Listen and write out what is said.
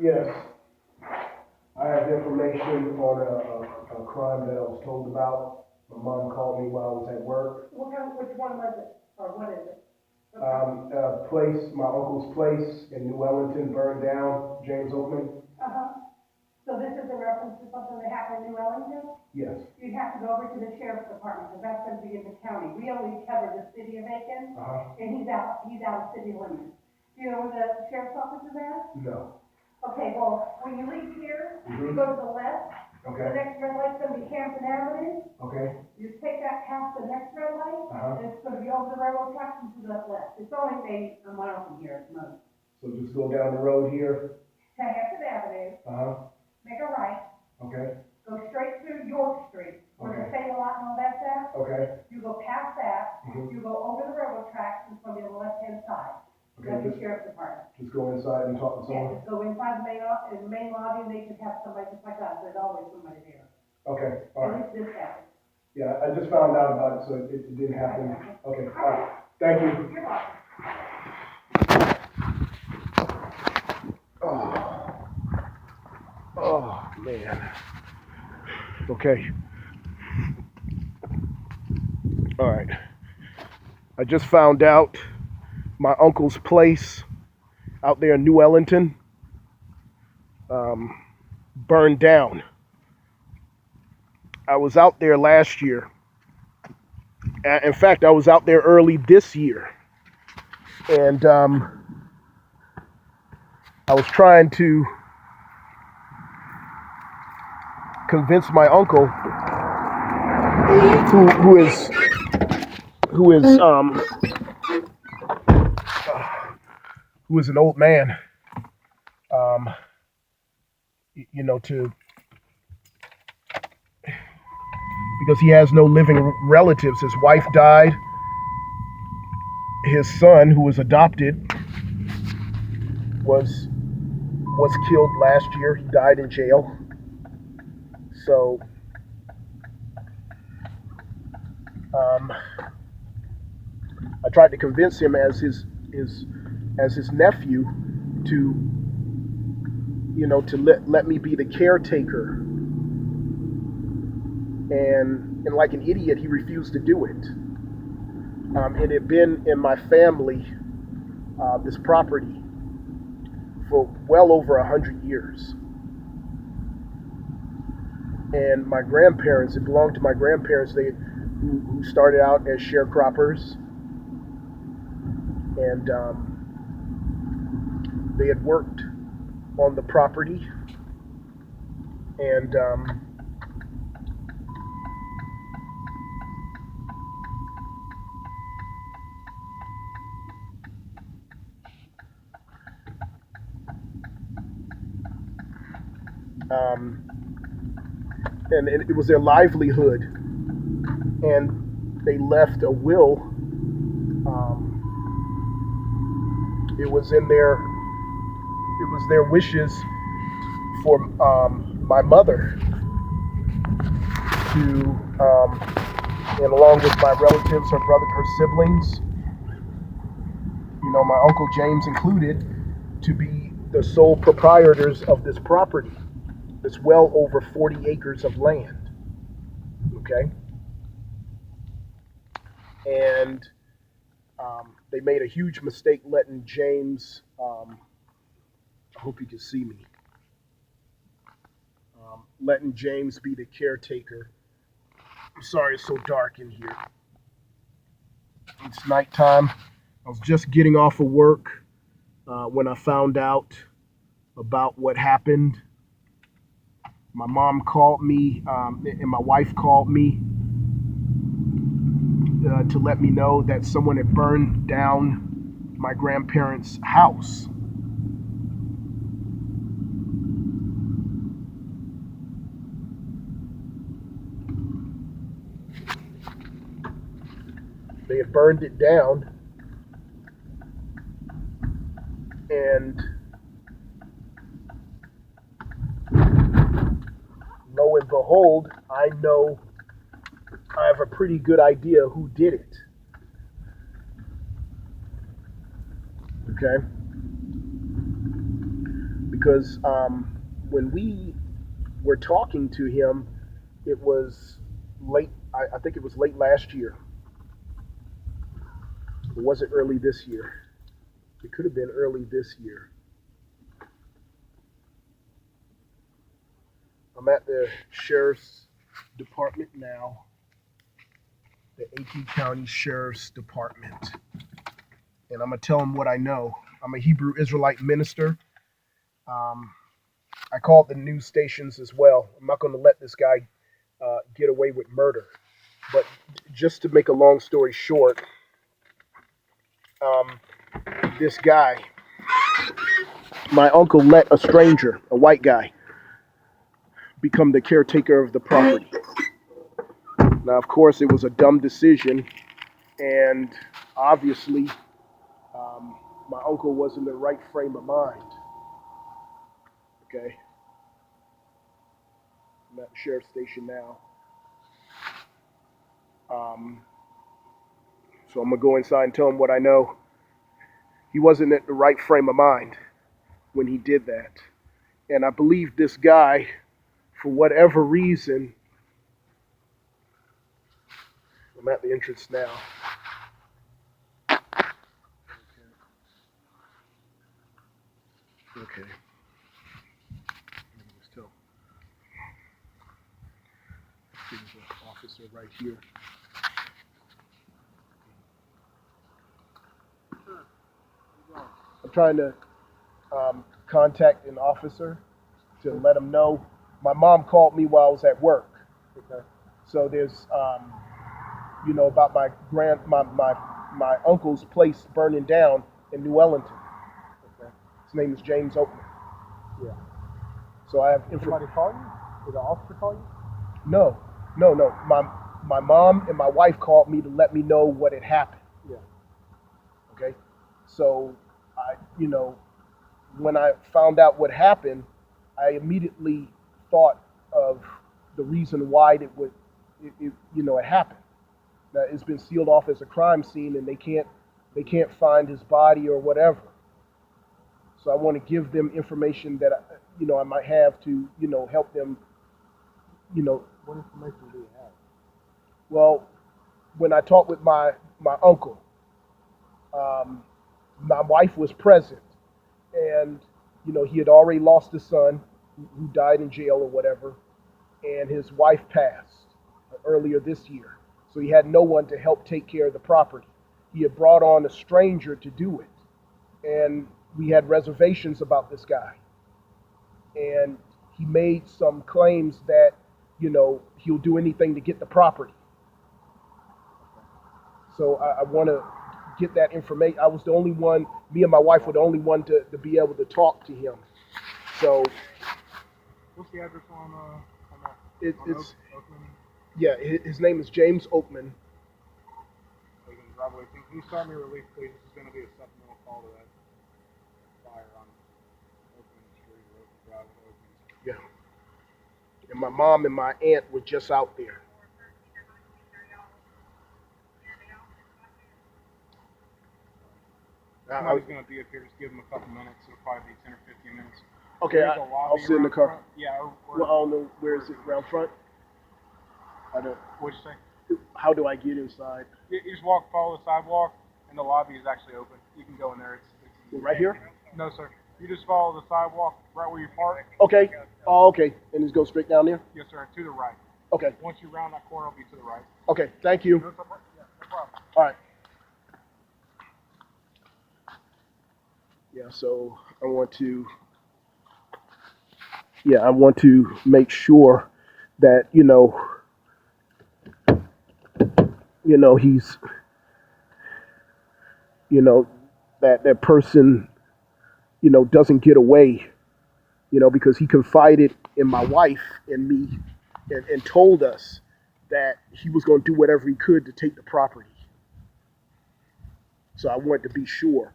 Yes, I have information on a crime that I was told about. My mom called me while I was at work. Which one was it, or what is it? My uncle's place in New Ellington burned down, James Oakman. Uh-huh. So this is a reference to something that happened in New Ellington? Yes. You'd have to go over to the sheriff's department, because that's going to be in the county. We only cover the city of Aiken, and he's out of city limits. Do you know where the sheriff's office is at? No. Okay, well, when you leave here, you Mhm. go to the left. Okay. The next red light's gonna be Hampton Avenue. Okay. You take that past the next red light, Uh-huh. and it's gonna be over the railroad tracks and to the left. It's only maybe a mile from here at the most. So just go down the road here. To Hampton Avenue, Uh-huh. make a right, Okay. go straight to York Street, where the Save a Lot and all that's at. Okay. You go past that, Mhm. you go over the railroad tracks, and it's gonna be on the left-hand side. Okay, That's the just- sheriff's department. Just go inside and talk to Yeah, someone? just go inside the main lobby, and they just have somebody just like us. There's always somebody there. Okay, all right. At least this happens. Yeah, I just found out about it, so it didn't happen. Okay, all right. Thank you. You're welcome. Oh, man. Okay. All right. I just found out my uncle's place out there in New Ellington burned down. I was out there last year. In fact, I was out there early this year. And I was trying to convince my uncle, who is an old man, to because he has no living relatives. His wife died. His son, who was adopted, was killed last year. He died in jail. So I tried to convince him as his nephew to let me be the caretaker. And like an idiot, he refused to do it. It had been in my family, this property, for well over 100 years. And my grandparents, it belonged to my grandparents, who started out as sharecroppers. And they had worked on the property. And it was their livelihood, and they left a will. It was their wishes for my mother to, and along with my relatives, her siblings, my Uncle James included, to be the sole proprietors of this property. It's well over 40 acres of land. Okay? And they made a huge mistake letting James, I hope you can see me, letting James be the caretaker. I'm sorry it's so dark in here. It's nighttime. I was just getting off of work when I found out about what happened. My mom called me, and my wife called me to let me know that someone had burned down my grandparents' house. They had burned it down, and lo and behold, I have a pretty good idea who did it. Okay? because when we were talking to him, it was late. I think it was late last year. It wasn't early this year. It could have been early this year. I'm at the sheriff's department now, the Aiken County Sheriff's Department, and I'm gonna tell him what I know. I'm a Hebrew Israelite minister. I called the news stations as well. I'm not going to let this guy get away with murder. But just to make a long story short, um, this guy, my uncle let a stranger, a white guy, become the caretaker of the property. Now, of course, it was a dumb decision, and obviously, my uncle was in the right frame of mind. Okay, I'm at the sheriff's station now. So I'm gonna go inside and tell him what I know. He wasn't at the right frame of mind when he did that, and I believe this guy, for whatever reason, I'm at the entrance now. Okay. Let's tell. There's an officer right here. I'm trying to contact an officer to let him know. My mom called me while I was at work. Okay. So there's, about my uncle's place burning down in New Ellington. Okay. His name is James Oatman. Yeah. So I have Somebody call you? Did the officer call you? No. My mom and my wife called me to let me know what had happened. Yeah. Okay. So when I found out what happened, I immediately thought of the reason why it happened. Now it's been sealed off as a crime scene, and they can't find his body or whatever. So I want to give them information that I might have to help them. What information do you have? Well, when I talked with my uncle, my wife was present, and he had already lost a son who died in jail or whatever, and his wife passed earlier this year. So he had no one to help take care of the property. He had brought on a stranger to do it, and we had reservations about this guy. And he made some claims that he'll do anything to get the property. So I want to get that information. I was the only one, me and my wife were the only one to be able to talk to him. So what's the address on that? It's Oakman? Yeah, his name is James Oatman. Can you start me relief, please? This is going to be a supplemental call to that fire on Oakman Street, Oakman Drive, Oakman Street. Yeah. And my mom and my aunt were just out there. Somebody's going to be up here. Just give them a couple minutes. It'll probably be 10 or 15 minutes. Okay, I'll sit in the car. Front. Yeah. Well, I don't know. Where is it? Around front? I don't. What'd you say? How do I get inside? You just follow the sidewalk, and the lobby is actually open. You can go in there. It's right here? No, sir. You just follow the sidewalk right where you park. Okay. Oh, okay. And just go straight down there? Yes, sir. To the right. Okay. Once you round that corner, it'll be to the right. Okay. Thank you. No problem. All right. Yeah. So I want to make sure that he's that person doesn't get away, because he confided in my wife and me and told us that he was going to do whatever he could to take the property. So I wanted to be sure